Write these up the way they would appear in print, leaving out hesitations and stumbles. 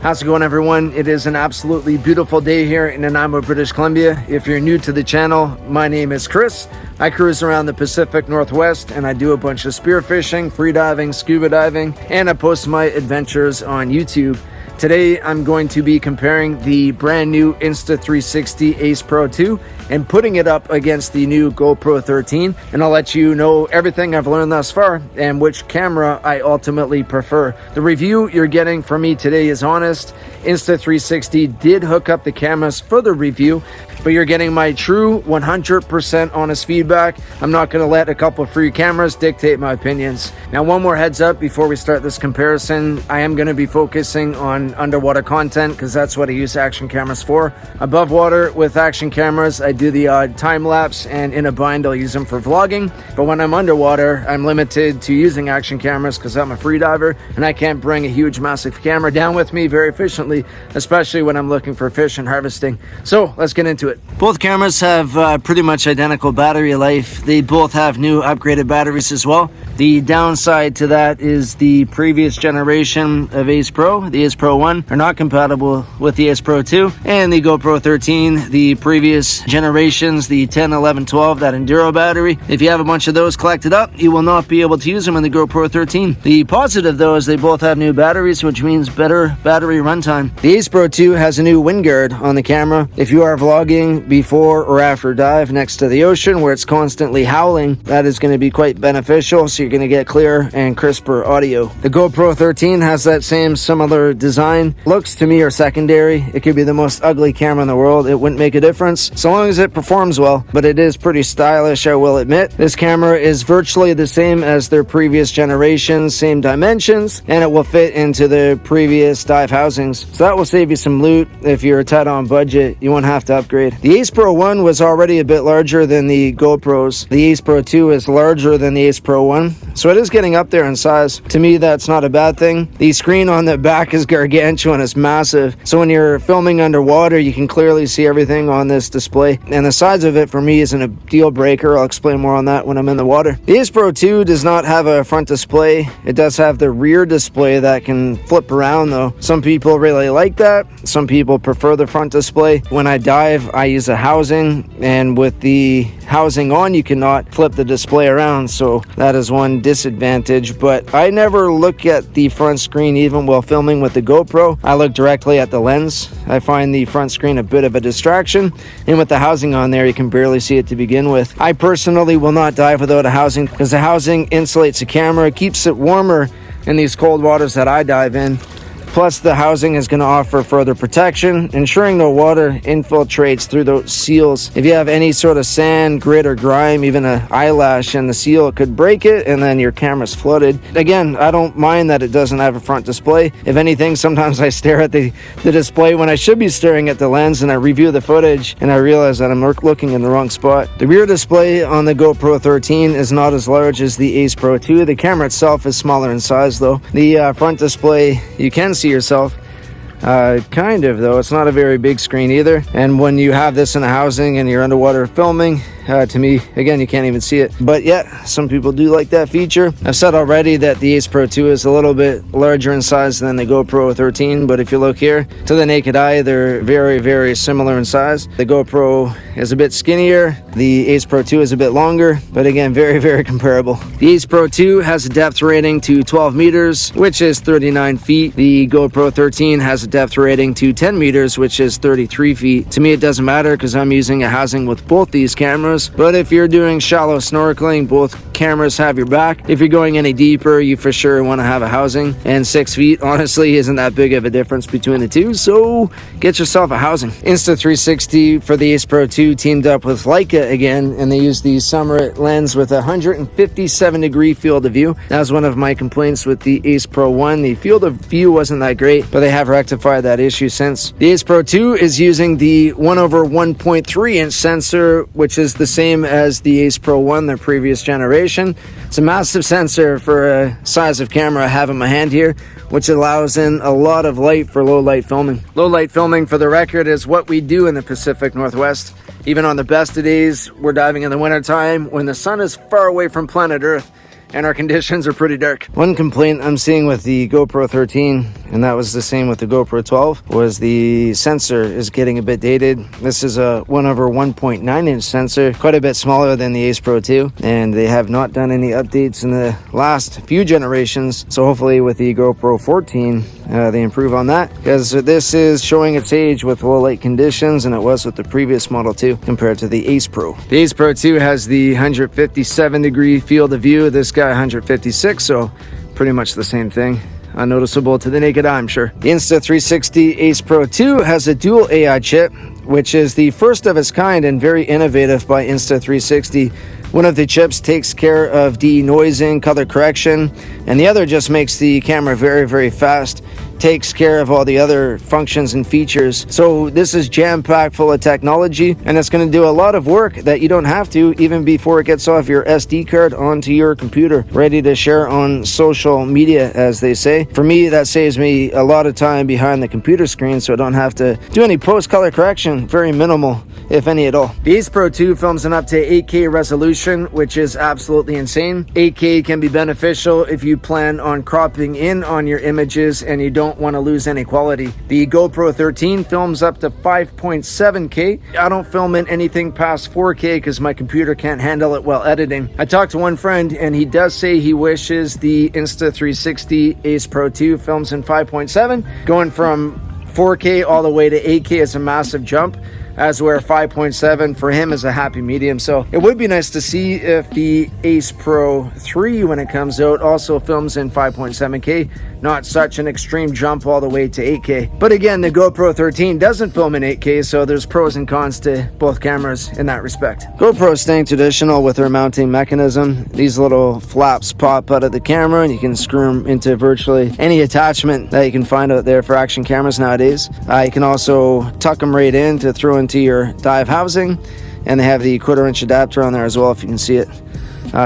How's it going, everyone? It is an absolutely beautiful day here in Nanaimo, British Columbia. If you're new to the channel, my name is Chris. I cruise around the Pacific Northwest and I do a bunch of spearfishing, freediving, scuba diving, and I post my adventures on YouTube. Today, I'm going to be comparing the brand new Insta360 Ace Pro 2 and putting it up against the new GoPro 13. And I'll let you know everything I've learned thus far and which camera I ultimately prefer. The review you're getting from me today is honest. Insta360 did hook up the cameras for the review, but you're getting my true 100% honest feedback. I'm not going to let a couple of free cameras dictate my opinions. Now, one more heads up before we start this comparison. I am going to be focusing on underwater content because that's what I use action cameras for. Above water with action cameras, I do the odd time lapse, and in a bind I'll use them for vlogging. But when I'm underwater, I'm limited to using action cameras because I'm a free diver and I can't bring a huge massive camera down with me very efficiently, especially when I'm looking for fish and harvesting. So let's get into it. Both cameras have pretty much identical battery life. They both have new upgraded batteries as well. The downside to that is the previous generation of Ace Pro, the Ace Pro 1, are not compatible with the Ace Pro 2, and the GoPro 13, the previous generations, the 10, 11, 12, that Enduro battery. If you have a bunch of those collected up, you will not be able to use them in the GoPro 13. The positive though is they both have new batteries, which means better battery runtime. The Ace Pro 2 has a new wind guard on the camera. If you are vlogging before or after dive next to the ocean where it's constantly howling, that is going to be quite beneficial, so you're going to get clear and crisper audio. The GoPro 13 has that same similar design. Looks to me are secondary. It could be the most ugly camera in the world. It wouldn't make a difference so long as it performs well, but it is pretty stylish, I will admit. This camera is virtually the same as their previous generations, same dimensions, and it will fit into the previous dive housings. So that will save you some loot. If you're tight on budget, you won't have to upgrade. The Ace Pro 1 was already a bit larger than the GoPros. The Ace Pro 2 is larger than the Ace Pro 1, so it is getting up there in size. To me, that's not a bad thing. The screen on the back is gargantuan, it's massive. So when you're filming underwater, you can clearly see everything on this display. And the size of it for me isn't a deal breaker. I'll explain more on that when I'm in the water. The Ace Pro 2 does not have a front display. It does have the rear display that can flip around though. Some people really like that. Some people prefer the front display. When I dive, I use a housing, and with the housing on, you cannot flip the display around, so that is one disadvantage. But I never look at the front screen even while filming with the GoPro. I look directly at the lens. I find the front screen a bit of a distraction, and with the housing on there, you can barely see it to begin with. I personally will not dive without a housing because the housing insulates the camera, keeps it warmer in these cold waters that I dive in. Plus, the housing is going to offer further protection, ensuring no water infiltrates through those seals. If you have any sort of sand, grit, or grime, even an eyelash in the seal could break it, and then your camera's flooded. Again, I don't mind that it doesn't have a front display. If anything, sometimes I stare at the display when I should be staring at the lens, and I review the footage, and I realize that I'm looking in the wrong spot. The rear display on the GoPro 13 is not as large as the Ace Pro 2. The camera itself is smaller in size, though. The front display, you can see yourself kind of, though it's not a very big screen either. And when you have this in a housing and you're underwater filming, to me, again, you can't even see it. But yeah, some people do like that feature. I've said already that the Ace Pro 2 is a little bit larger in size than the GoPro 13, but if you look here, to the naked eye, they're very, very similar in size. The GoPro is a bit skinnier, the Ace Pro 2 is a bit longer, but again, very, very comparable. The Ace Pro 2 has a depth rating to 12 meters, which is 39 feet. The GoPro 13 has a depth rating to 10 meters, which is 33 feet. To me, it doesn't matter because I'm using a housing with both these cameras. But if you're doing shallow snorkeling, both cameras have your back. If you're going any deeper, you for sure want to have a housing. And 6 feet, honestly, isn't that big of a difference between the two, so get yourself a housing. Insta360 for the Ace Pro 2 teamed up with Leica again, and they used the Summit lens with a 157-degree field of view. That was one of my complaints with the Ace Pro 1. The field of view wasn't that great, but they have rectified that issue since. The Ace Pro 2 is using the 1/1.3-inch sensor, which is the same as the Ace Pro 1, their previous generation. It's a massive sensor for a size of camera I have in my hand here, which allows in a lot of light for low light filming. Low light filming, for the record, is what we do in the Pacific Northwest. Even on the best of days, we're diving in the wintertime when the sun is far away from planet Earth. and our conditions are pretty dark. One complaint I'm seeing with the GoPro 13, and that was the same with the GoPro 12, was the sensor is getting a bit dated. This is a 1/1.9 inch sensor, quite a bit smaller than the Ace Pro 2, and they have not done any updates in the last few generations. So hopefully with the GoPro 14, they improve on that, because this is showing its age with low light conditions, and it was with the previous model too, compared to the Ace Pro. The Ace Pro 2 has the 157 degree field of view, this guy 156, so pretty much the same thing. Unnoticeable to the naked eye, I'm sure. The Insta360 Ace Pro 2 has a dual AI chip, which is the first of its kind and very innovative by Insta360. One of the chips takes care of denoising, color correction, and the other just makes the camera very, very fast, takes care of all the other functions and features. So this is jam-packed full of technology, and it's going to do a lot of work that you don't have to even before it gets off your SD card onto your computer, ready to share on social media, as they say. For me, that saves me a lot of time behind the computer screen, so I don't have to do any post-color correction, very minimal, if any at all. The Ace Pro 2 films in up to 8K resolution, which is absolutely insane. 8K can be beneficial if you plan on cropping in on your images and you don't want to lose any quality. The GoPro 13 films up to 5.7K. I don't film in anything past 4K because my computer can't handle it while editing. I talked to one friend and he does say he wishes the Insta360 Ace Pro 2 films in 5.7. Going from 4K all the way to 8K is a massive jump, as where 5.7 for him is a happy medium. So it would be nice to see if the Ace Pro 3, when it comes out, also films in 5.7K, not such an extreme jump all the way to 8K. But again, the GoPro 13 doesn't film in 8K, so there's pros and cons to both cameras in that respect. GoPro is staying traditional with their mounting mechanism. These little flaps pop out of the camera and you can screw them into virtually any attachment that you can find out there for action cameras nowadays. You can also tuck them right in to throw into your dive housing, and they have the 1/4 inch adapter on there as well, if you can see it.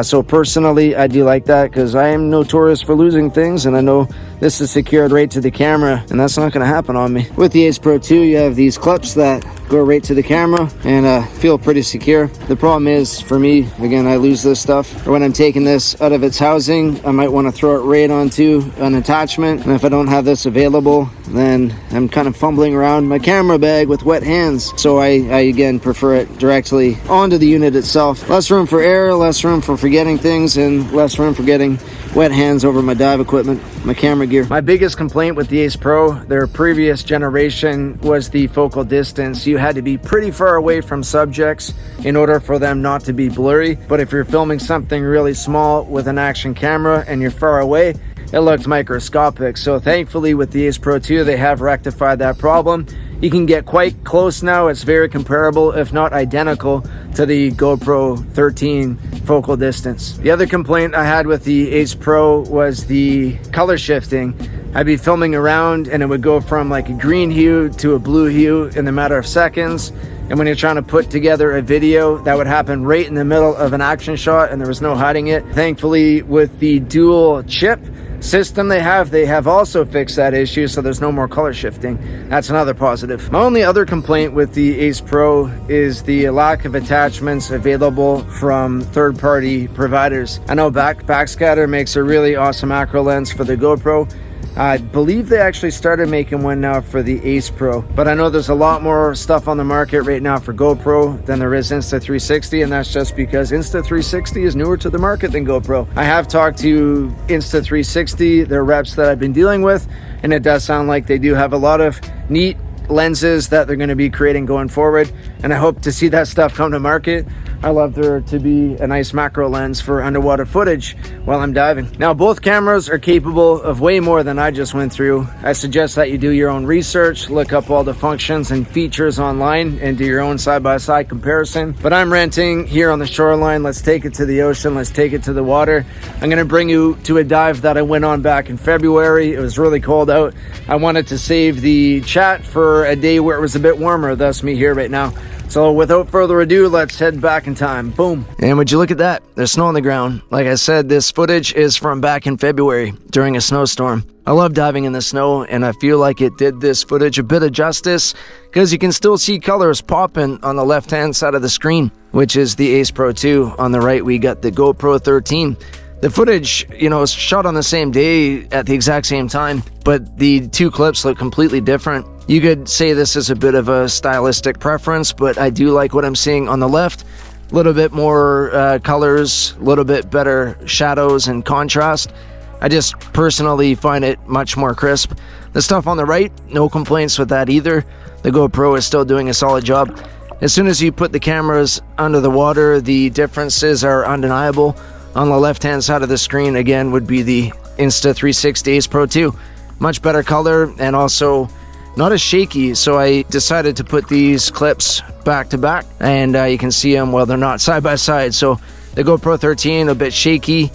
So personally, I do like that because I am notorious for losing things, and I know this is secured right to the camera, and that's not going to happen on me. With the Ace Pro 2, you have these clips that go right to the camera and feel pretty secure. The problem is, for me, again, I lose this stuff. Or when I'm taking this out of its housing, I might want to throw it right onto an attachment, and if I don't have this available, then I'm kind of fumbling around my camera bag with wet hands. So I again prefer it directly onto the unit itself. Less room for error, less room for forgetting things, and less room for getting wet hands over my dive equipment, my camera gear. My biggest complaint with the Ace Pro, their previous generation, was the focal distance. You had to be pretty far away from subjects in order for them not to be blurry. But if you're filming something really small with an action camera and you're far away, it looked microscopic. So thankfully with the Ace Pro 2, they have rectified that problem. You can get quite close now. It's very comparable, if not identical, to the GoPro 13 focal distance. The other complaint I had with the Ace Pro was the color shifting. I'd be filming around and it would go from like a green hue to a blue hue in a matter of seconds. And when you're trying to put together a video, that would happen right in the middle of an action shot and there was no hiding it. Thankfully, with the dual chip system they have also fixed that issue, so there's no more color shifting. That's another positive. My only other complaint with the Ace Pro is the lack of attachments available from third-party providers. I know Backscatter makes a really awesome macro lens for the GoPro. I believe they actually started making one now for the Ace Pro, but I know there's a lot more stuff on the market right now for GoPro than there is Insta360, and that's just because Insta360 is newer to the market than GoPro. I have talked to Insta360, their reps that I've been dealing with, and it does sound like they do have a lot of neat lenses that they're going to be creating going forward, and I hope to see that stuff come to market. I love there to be a nice macro lens for underwater footage while I'm diving. Now, both cameras are capable of way more than I just went through. I suggest that you do your own research, look up all the functions and features online, and do your own side-by-side comparison. But I'm ranting here on the shoreline. Let's take it to the ocean. Let's take it to the water. I'm going to bring you to a dive that I went on back in February. It was really cold out. I wanted to save the chat for a day where it was a bit warmer, thus me here right now. So without further ado, let's head back in time. Boom. And would you look at that? There's snow on the ground. Like I said, this footage is from back in February during a snowstorm. I love diving in the snow, and I feel like it did this footage a bit of justice because you can still see colors popping on the left-hand side of the screen, which is the Ace Pro 2. On the right, we got the GoPro 13. The footage, you know, is shot on the same day at the exact same time, but the two clips look completely different. You could say this is a bit of a stylistic preference, but I do like what I'm seeing on the left. A little bit more colors, a little bit better shadows and contrast. I just personally find it much more crisp. The stuff on the right, no complaints with that either. The GoPro is still doing a solid job. As soon as you put the cameras under the water, the differences are undeniable. On the left-hand side of the screen, again, would be the Insta360 Ace Pro 2. Much better color and also not as shaky, so I decided to put these clips back to back, and you can see them, well, they're not side by side. So the GoPro 13, a bit shaky.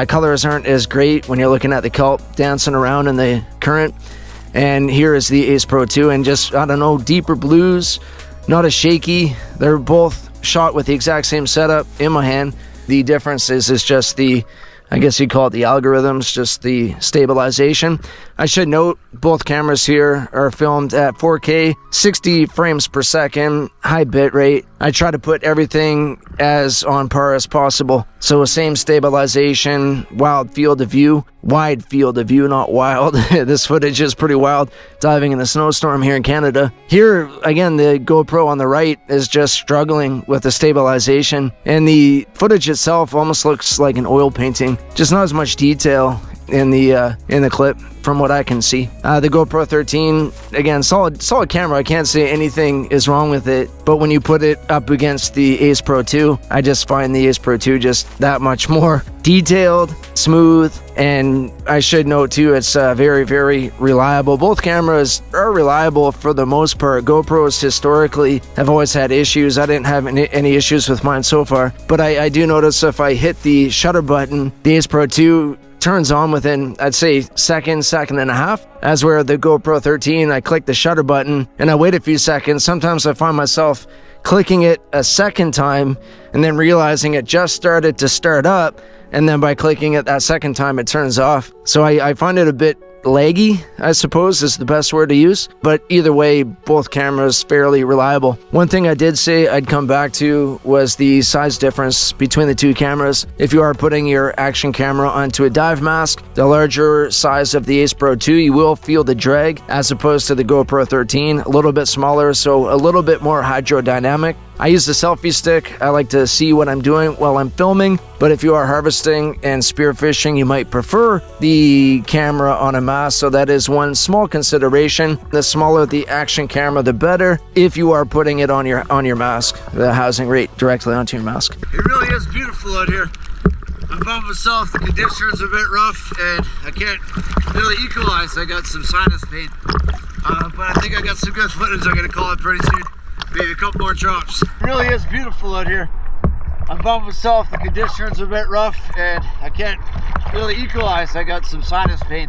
Colors aren't as great when you're looking at the Kelp dancing around in the current. And here is the Ace Pro 2, and just, I don't know, deeper blues, not as shaky. They're both shot with the exact same setup in my hand. The difference is just the, I guess you'd call it the algorithms, just the stabilization. I should note both cameras here are filmed at 4K, 60 frames per second, high bit rate. I try to put everything as on par as possible. So same stabilization, wide field of view, not wild. This footage is pretty wild, diving in a snowstorm here in Canada. Here, again, the GoPro on the right is just struggling with the stabilization, and the footage itself almost looks like an oil painting. Just not as much detail in the clip from what I can see. The GoPro 13, again, solid camera. I can't say anything is wrong with it, but when you put it up against the Ace Pro 2, I just find the Ace Pro 2 just that much more detailed, smooth, and I should note too, it's very, very reliable. Both cameras are reliable for the most part. GoPros historically have always had issues. I didn't have any issues with mine so far, but I do notice if I hit the shutter button, the Ace Pro 2 turns on within, I'd say, second and a half. As where the GoPro 13, I click the shutter button and I wait a few seconds. Sometimes I find myself clicking it a second time and then realizing it just started to start up, and then by clicking it that second time it turns off. So I find it a bit laggy, I suppose is the best word to use, but either way, both cameras fairly reliable. One thing I did say I'd come back to was the size difference between the two cameras. If you are putting your action camera onto a dive mask, the larger size of the Ace Pro 2, you will feel the drag, as opposed to the GoPro 13, a little bit smaller, so a little bit more hydrodynamic. I use the selfie stick. I like to see what I'm doing while I'm filming, but if you are harvesting and spearfishing, you might prefer the camera on a mask, so that is one small consideration. The smaller the action camera, the better if you are putting it on your mask, the housing rate directly onto your mask. It really is beautiful out here. I'm by myself, the conditions are a bit rough, and I can't really equalize. I got some sinus pain, but I think I got some good footage. I'm gonna call it pretty soon. Maybe a couple more drops. It really is beautiful out here. I'm by myself, the conditions are a bit rough, and I can't really equalize. I got some sinus pain,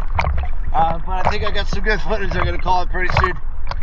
but I think I got some good footage. I'm gonna call it pretty soon.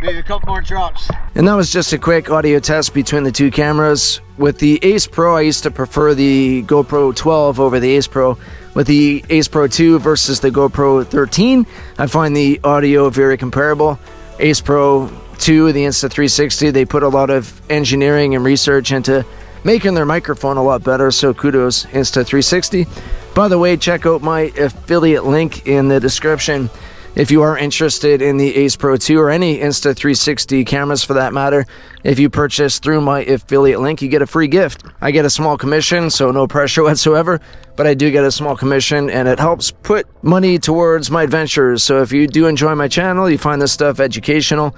Maybe a couple more drops. And that was just a quick audio test between the two cameras. With the Ace Pro, I used to prefer the GoPro 12 over the Ace Pro. With the Ace Pro 2 versus the GoPro 13, I find the audio very comparable. Ace Pro 2, the Insta360, they put a lot of engineering and research into making their microphone a lot better, so kudos Insta360. By the way, check out my affiliate link in the description if you are interested in the Ace Pro 2 or any Insta360 cameras for that matter. If you purchase through my affiliate link, you get a free gift. I get a small commission, so no pressure whatsoever, but I do get a small commission, and it helps put money towards my adventures. So if you do enjoy my channel, you find this stuff educational,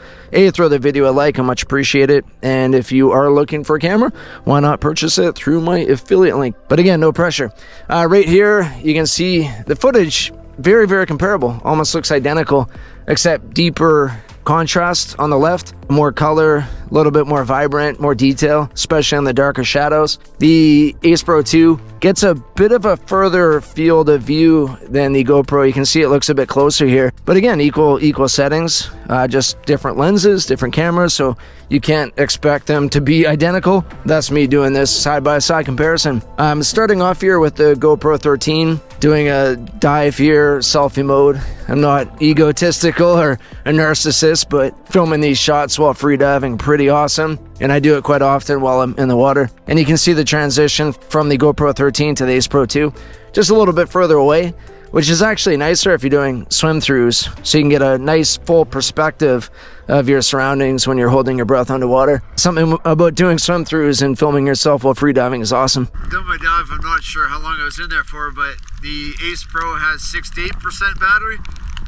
throw the video a like, I much appreciate it. And if you are looking for a camera, why not purchase it through my affiliate link? But again, no pressure. Right here, you can see the footage, very, very comparable, almost looks identical, except deeper contrast on the left, more color, a little bit more vibrant, more detail, especially on the darker shadows. The Ace Pro 2 gets a bit of a further field of view than the GoPro. You can see it looks a bit closer here, but again, equal settings, just different lenses, different cameras, so you can't expect them to be identical. That's me doing this side-by-side comparison. I'm starting off here with the GoPro 13, doing a dive here, selfie mode. I'm not egotistical or a narcissist, but filming these shots while freediving, pretty awesome. And I do it quite often while I'm in the water. And you can see the transition from the GoPro 13 to the Ace Pro 2. just a little bit further away, which is actually nicer if you're doing swim throughs, so you can get a nice full perspective of your surroundings when you're holding your breath underwater. Something about doing swim throughs and filming yourself while freediving is awesome. Done my dive, I'm not sure how long I was in there for, but the Ace Pro has 68% battery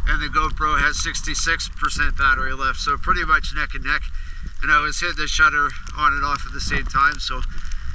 and the GoPro has 66% battery left, so pretty much neck and neck. And I was hitting the shutter on and off at the same time, so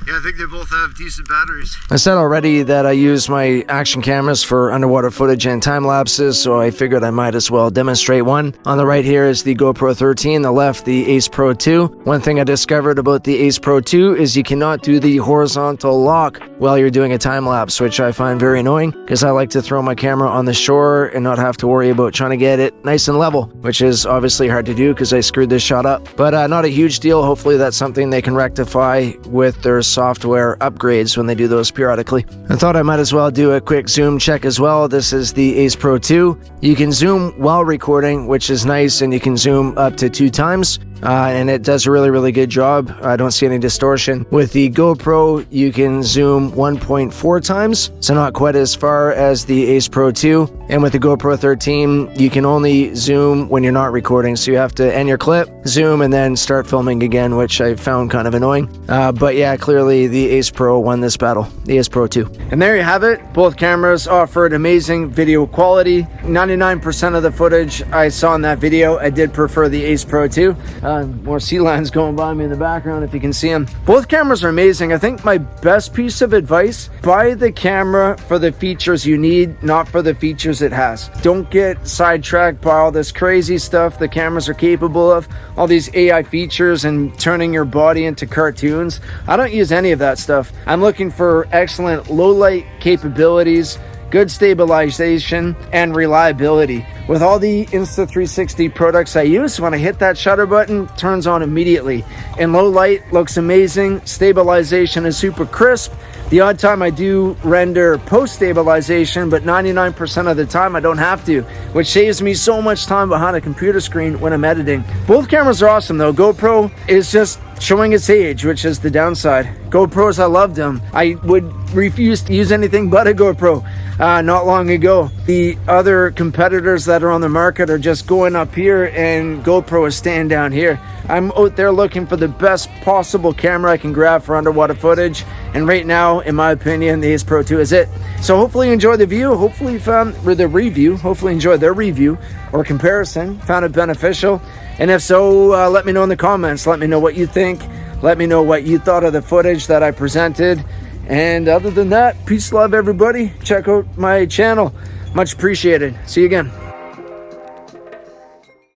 yeah, I think they both have decent batteries. I said already that I use my action cameras for underwater footage and time lapses, so I figured I might as well demonstrate one. On the right here is the GoPro 13, the left the Ace Pro 2. One thing I discovered about the Ace Pro 2 is you cannot do the horizontal lock while you're doing a time lapse, which I find very annoying because I like to throw my camera on the shore and not have to worry about trying to get it nice and level, which is obviously hard to do because I screwed this shot up. But not a huge deal. Hopefully that's something they can rectify with their software upgrades when they do those periodically. I thought I might as well do a quick zoom check as well. This is the Ace Pro 2. You can zoom while recording, which is nice, and you can zoom up to 2 times. And it does a really good job. I don't see any distortion. With the GoPro, you can zoom 1.4 times, so not quite as far as the Ace Pro 2. And with the GoPro 13, you can only zoom when you're not recording, so you have to end your clip, zoom, and then start filming again, which I found kind of annoying. But yeah, clearly the Ace Pro won this battle, the Ace Pro 2. And there you have it. Both cameras offered amazing video quality. 99% of the footage I saw in that video, I did prefer the Ace Pro 2. More sea lions going by me in the background if you can see them. Both cameras are amazing. I think my best piece of advice, buy the camera for the features you need, not for the features it has. Don't get sidetracked by all this crazy stuff the cameras are capable of, all these AI features and turning your body into cartoons. I don't use any of that stuff. I'm looking for excellent low light capabilities, good stabilization, and reliability. With all the Insta360 products I use, when I hit that shutter button, it turns on immediately. In low light, looks amazing. Stabilization is super crisp. The odd time I do render post-stabilization, but 99% of the time I don't have to, which saves me so much time behind a computer screen when I'm editing. Both cameras are awesome though. GoPro is just showing its age, which is the downside. GoPros, I loved them. I would refuse to use anything but a GoPro not long ago. The other competitors that are on the market are just going up here and GoPro is staying down here. I'm out there looking for the best possible camera I can grab for underwater footage, and right now, in my opinion, the Ace Pro 2 is it. So hopefully you enjoyed the view, hopefully you found the review, hopefully you enjoyed their review or comparison, found it beneficial, and if so, let me know in the comments. Let me know what you think. Let me know what you thought of the footage that I presented. And other than that, peace, love, everybody. Check out my channel. Much appreciated. See you again.